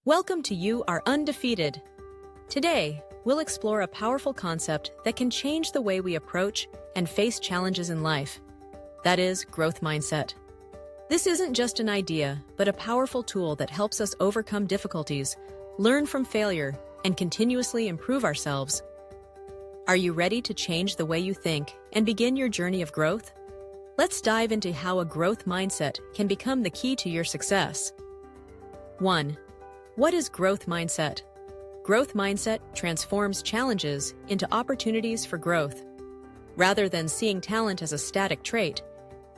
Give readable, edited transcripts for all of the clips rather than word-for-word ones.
Welcome to You Are Undefeated. Today, we'll explore a powerful concept that can change the way we approach and face challenges in life. That is, growth mindset. This isn't just an idea, but a powerful tool that helps us overcome difficulties, learn from failure, and continuously improve ourselves. Are you ready to change the way you think and begin your journey of growth? Let's dive into how a growth mindset can become the key to your success. 1. What is growth mindset? Growth mindset transforms challenges into opportunities for growth. Rather than seeing talent as a static trait,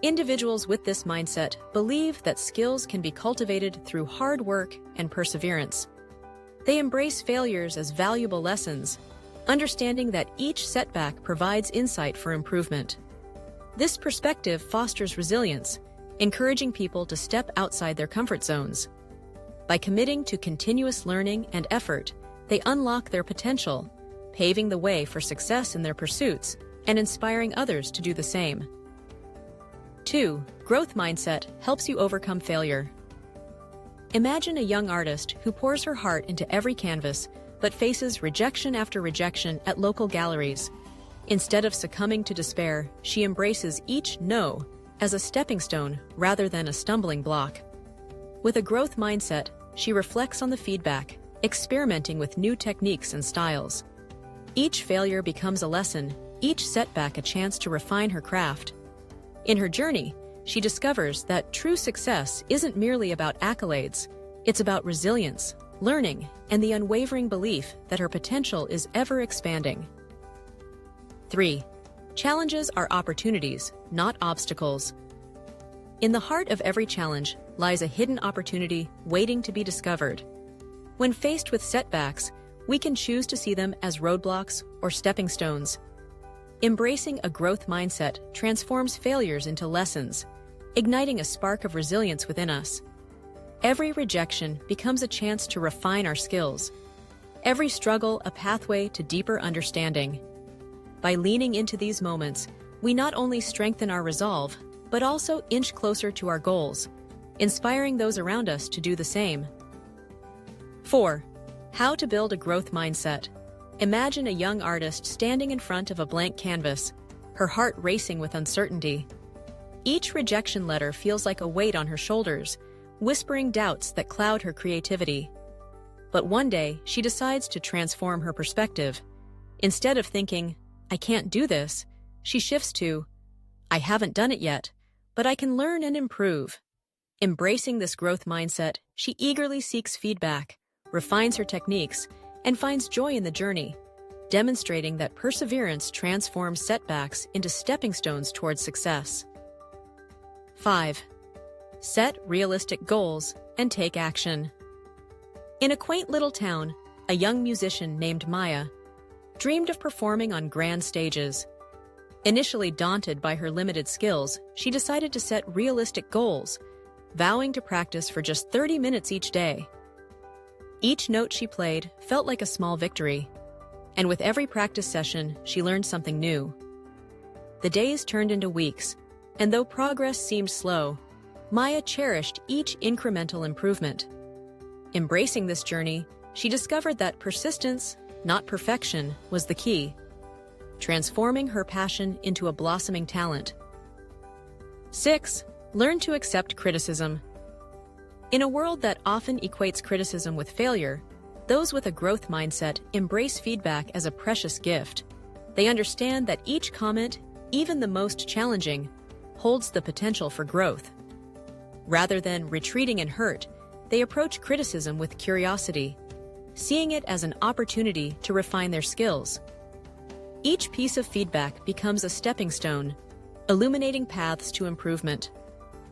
individuals with this mindset believe that skills can be cultivated through hard work and perseverance. They embrace failures as valuable lessons, understanding that each setback provides insight for improvement. This perspective fosters resilience, encouraging people to step outside their comfort zones. By committing to continuous learning and effort, they unlock their potential, paving the way for success in their pursuits and inspiring others to do the same. 2. Growth mindset helps you overcome failure. Imagine a young artist who pours her heart into every canvas but faces rejection after rejection at local galleries. Instead of succumbing to despair, she embraces each no as a stepping stone rather than a stumbling block. With a growth mindset, she reflects on the feedback, experimenting with new techniques and styles. Each failure becomes a lesson, each setback a chance to refine her craft. In her journey, she discovers that true success isn't merely about accolades, it's about resilience, learning, and the unwavering belief that her potential is ever expanding. 3. Challenges are opportunities, not obstacles. In the heart of every challenge lies a hidden opportunity waiting to be discovered. When faced with setbacks, we can choose to see them as roadblocks or stepping stones. Embracing a growth mindset transforms failures into lessons, igniting a spark of resilience within us. Every rejection becomes a chance to refine our skills. Every struggle a pathway to deeper understanding. By leaning into these moments, we not only strengthen our resolve, but also inch closer to our goals, inspiring those around us to do the same. 4. How to build a growth mindset. Imagine a young artist standing in front of a blank canvas, her heart racing with uncertainty. Each rejection letter feels like a weight on her shoulders, whispering doubts that cloud her creativity. But one day, she decides to transform her perspective. Instead of thinking, "I can't do this," she shifts to, "I haven't done it yet, but I can learn and improve." Embracing this growth mindset, she eagerly seeks feedback, refines her techniques, and finds joy in the journey, demonstrating that perseverance transforms setbacks into stepping stones towards success. 5. Set realistic goals and take action. In a quaint little town, a young musician named Maya dreamed of performing on grand stages. Initially daunted by her limited skills, she decided to set realistic goals, vowing to practice for just 30 minutes each day. Each note she played felt like a small victory, and with every practice session, she learned something new. The days turned into weeks, and though progress seemed slow, Maya cherished each incremental improvement. Embracing this journey, she discovered that persistence, not perfection, was the key, transforming her passion into a blossoming talent. 6. Learn to accept criticism. In a world that often equates criticism with failure, those with a growth mindset embrace feedback as a precious gift. They understand that each comment, even the most challenging, holds the potential for growth. Rather than retreating in hurt, they approach criticism with curiosity, seeing it as an opportunity to refine their skills. Each piece of feedback becomes a stepping stone, illuminating paths to improvement.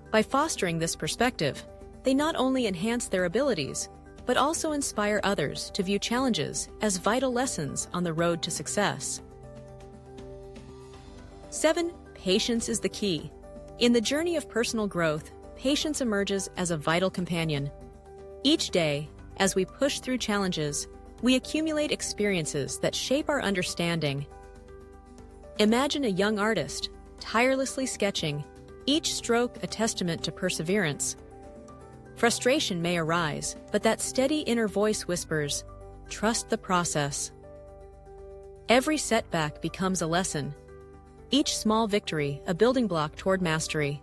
By fostering this perspective, they not only enhance their abilities, but also inspire others to view challenges as vital lessons on the road to success. 7. Patience is the key. In the journey of personal growth, patience emerges as a vital companion. Each day, as we push through challenges, we accumulate experiences that shape our understanding. Imagine a young artist, tirelessly sketching, each stroke a testament to perseverance. Frustration may arise, but that steady inner voice whispers, "Trust the process." Every setback becomes a lesson. Each small victory, a building block toward mastery.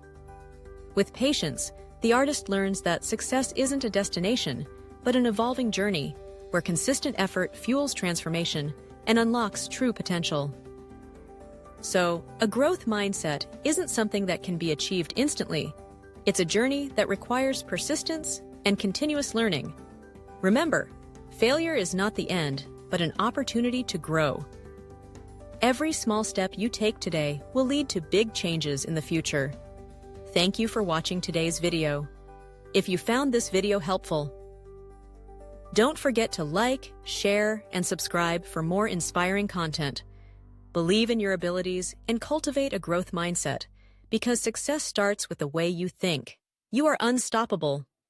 With patience, the artist learns that success isn't a destination, but an evolving journey where consistent effort fuels transformation and unlocks true potential. So, a growth mindset isn't something that can be achieved instantly. It's a journey that requires persistence and continuous learning. Remember, failure is not the end, but an opportunity to grow. Every small step you take today will lead to big changes in the future. Thank you for watching today's video. If you found this video helpful, don't forget to like, share, and subscribe for more inspiring content. Believe in your abilities and cultivate a growth mindset, because success starts with the way you think. You are unstoppable.